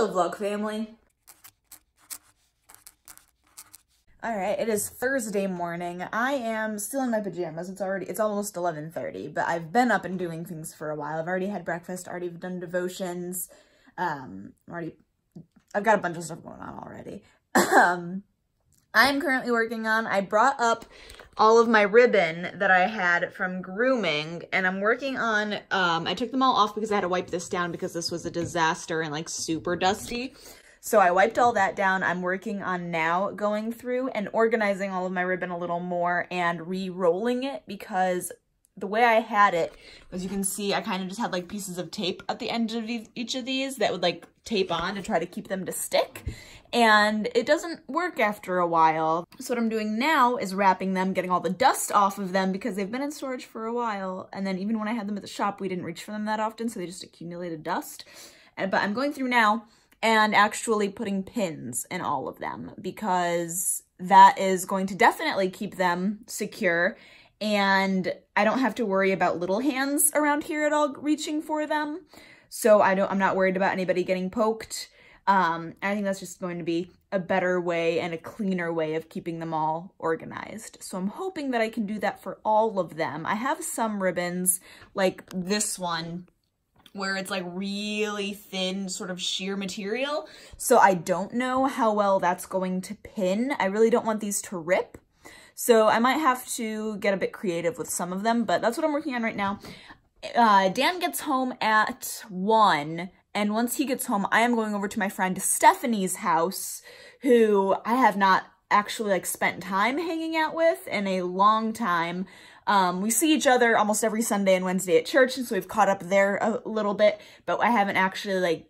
Hello vlog family. Alright, it is Thursday morning. I am still in my pajamas. It's almost 11:30, but I've been up and doing things for a while. I've already had breakfast, already done devotions. I've got a bunch of stuff going on already. I'm currently working on, I brought up all of my ribbon that I had from grooming, and I'm working on, I took them all off because I had to wipe this down because this was a disaster and like super dusty. So I wiped all that down. I'm working on now going through and organizing all of my ribbon a little more and re-rolling it, because the way I had it, as you can see, I kind of just had like pieces of tape at the end of each of these that would like tape on to try to keep them to stick. And it doesn't work after a while. So what I'm doing now is wrapping them, getting all the dust off of them because they've been in storage for a while. And then even when I had them at the shop, we didn't reach for them that often, so they just accumulated dust. But I'm going through now and actually putting pins in all of them because that is going to definitely keep them secure. And I don't have to worry about little hands around here at all reaching for them. So I'm not worried about anybody getting poked. I think that's just going to be a better way and a cleaner way of keeping them all organized. So I'm hoping that I can do that for all of them. I have some ribbons like this one where it's like really thin sort of sheer material. So I don't know how well that's going to pin. I really don't want these to rip. So I might have to get a bit creative with some of them, but that's what I'm working on right now. Dan gets home at 1, and once he gets home, I am going over to my friend Stephanie's house, who I have not actually like spent time hanging out with in a long time. We see each other almost every Sunday and Wednesday at church, and so we've caught up there a little bit, but I haven't actually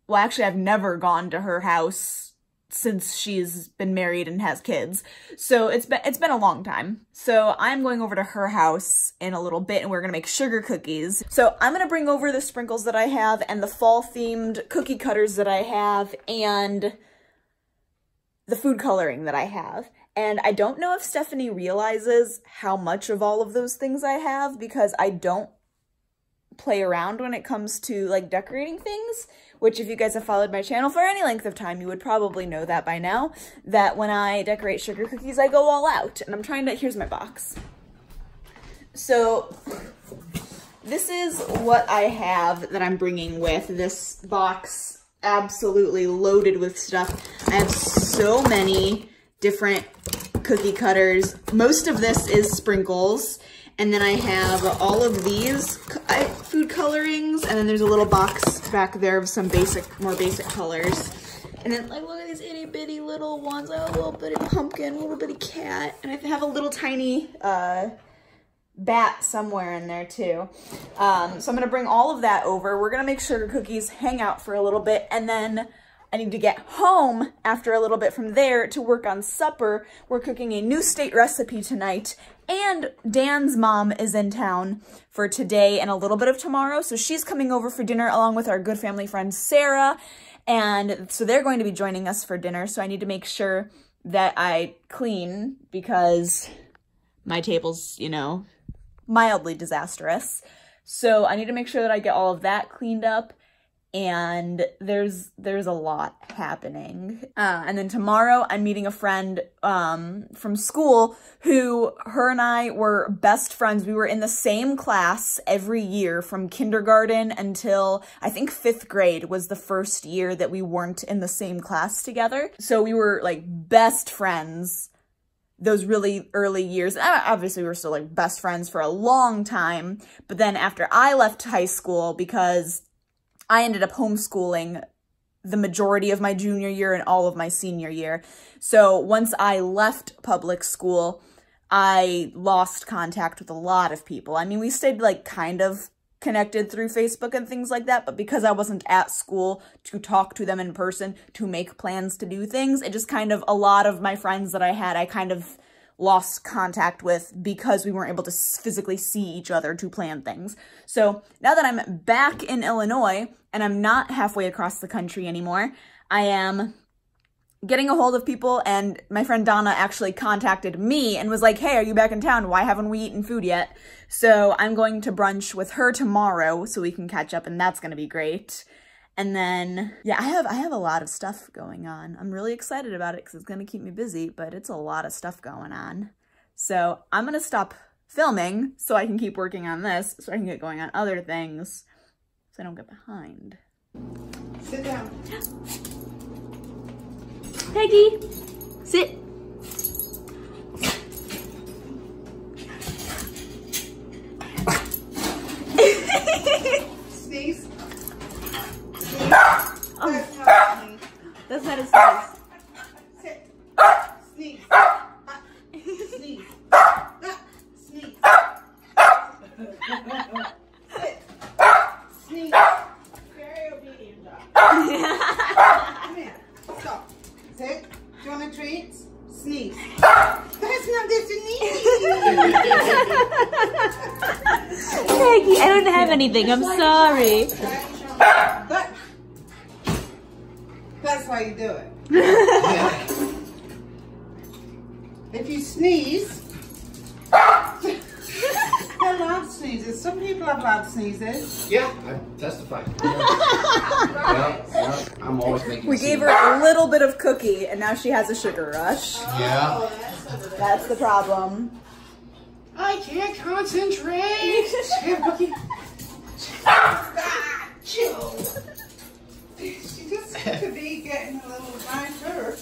I've never gone to her house since she's been married and has kids. So it's been a long time. So I'm going over to her house in a little bit and we're gonna make sugar cookies. So I'm gonna bring over the sprinkles that I have and the fall themed cookie cutters that I have and the food coloring that I have. And I don't know if Stephanie realizes how much of all of those things I have because I don't play around when it comes to like decorating things, which if you guys have followed my channel for any length of time, you would probably know that by now, that when I decorate sugar cookies, I go all out. And I'm trying to, here's my box. So this is what I have that I'm bringing with this box, absolutely loaded with stuff. I have so many different cookie cutters. Most of this is sprinkles. And then I have all of these food colorings, and then there's a little box back there of some more basic colors. And then like look at these itty bitty little ones. Oh, a little bitty pumpkin, a little bitty cat, and I have a little tiny bat somewhere in there too. So I'm gonna bring all of that over. We're gonna make sugar cookies, hang out for a little bit, and then I need to get home after a little bit from there to work on supper. We're cooking a new state recipe tonight, and Dan's mom is in town for today and a little bit of tomorrow, so she's coming over for dinner along with our good family friend Sarah, and so they're going to be joining us for dinner, so I need to make sure that I clean because my table's, you know, mildly disastrous. So I need to make sure that I get all of that cleaned up. And there's a lot happening. And then tomorrow I'm meeting a friend from school who, her and I were best friends. We were in the same class every year from kindergarten until I think 5th grade was the first year that we weren't in the same class together. So we were like best friends those really early years. Obviously we were still like best friends for a long time. But then after I left high school, because I ended up homeschooling the majority of my junior year and all of my senior year. So once I left public school, I lost contact with a lot of people. I mean, we stayed like kind of connected through Facebook and things like that, but because I wasn't at school to talk to them in person, to make plans to do things, it just kind of, a lot of my friends that I had, I kind of lost contact with because we weren't able to physically see each other to plan things. So now that I'm back in Illinois and I'm not halfway across the country anymore, I am getting a hold of people, and my friend Donna actually contacted me and was like, hey, are you back in town? Why haven't we eaten food yet? So I'm going to brunch with her tomorrow so we can catch up, and that's going to be great. And then, yeah, I have a lot of stuff going on. I'm really excited about it because it's gonna keep me busy, but it's a lot of stuff going on. So I'm gonna stop filming so I can keep working on this, so I can get going on other things, so I don't get behind. Sit down. Peggy, sit. Sneeze. Oh. That's not a sneeze. Sit. Sneeze. Sneeze. Sneeze. Sit. Sneeze. Very obedient dog. Come here. Stop. Sit. Do you want a treat? Sneeze. That's not the sneeze. Peggy, I don't have anything. I'm sorry. That's why you do it. If you sneeze, they're loud sneezes. Some people have loud sneezes. Yeah, I testify. Yeah, I'm always making. We gave her a little bit of cookie, and now she has a sugar rush. Yeah. That's the problem. I can't concentrate. Chill. She just seems to be getting a little nicer.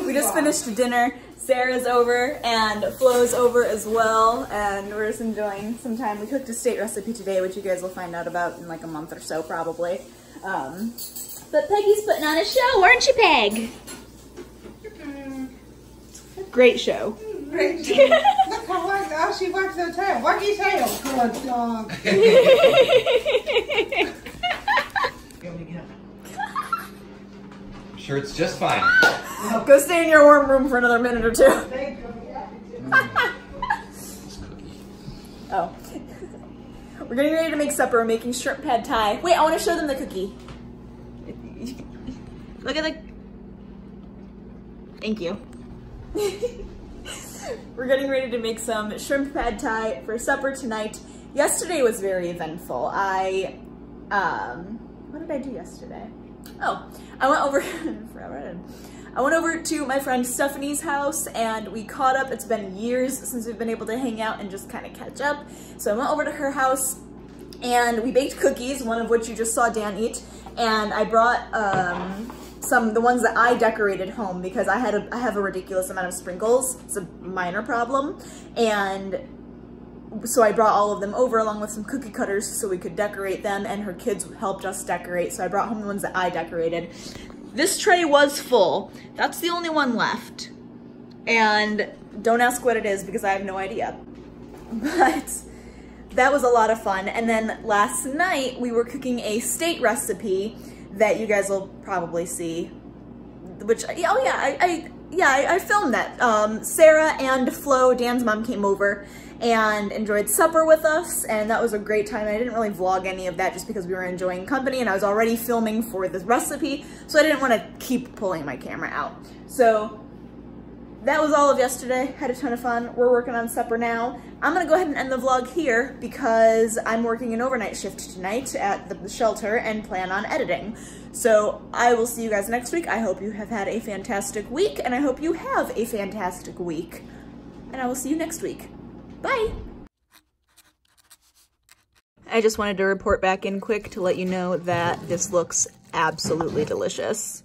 We just finished dinner. Sarah's over and Flo's over as well, and we're just enjoying some time. We cooked a state recipe today, which you guys will find out about in like a month or so, probably. But Peggy's putting on a show, aren't you, Peg? Great show. Great. Look how she wags her tail. Wag your tail. Good dog. Sure, it's just fine. Go stay in your warm room for another minute or two. Oh. We're getting ready to make supper. We're making shrimp pad thai. Wait, I want to show them the cookie. Look at the... Thank you. We're getting ready to make some shrimp pad thai for supper tonight. Yesterday was very eventful. What did I do yesterday? Oh, I went over to my friend Stephanie's house and we caught up. It's been years since we've been able to hang out and just kind of catch up. So I went over to her house and we baked cookies, one of which you just saw Dan eat. And I brought the ones that I decorated home because I have a ridiculous amount of sprinkles. It's a minor problem. And so I brought all of them over along with some cookie cutters so we could decorate them, and her kids helped us decorate. So I brought home the ones that I decorated. This tray was full. That's the only one left. And don't ask what it is because I have no idea. But that was a lot of fun. And then last night we were cooking a state recipe that you guys will probably see, which, oh yeah, I filmed that. Sarah and Flo, Dan's mom, came over and enjoyed supper with us, and that was a great time. I didn't really vlog any of that just because we were enjoying company and I was already filming for this recipe, so I didn't want to keep pulling my camera out. So that was all of yesterday. Had a ton of fun. We're working on supper now. I'm gonna go ahead and end the vlog here because I'm working an overnight shift tonight at the shelter and plan on editing. So I will see you guys next week. I hope you have had a fantastic week, and I hope you have a fantastic week. And I will see you next week. Bye! I just wanted to report back in quick to let you know that this looks absolutely delicious.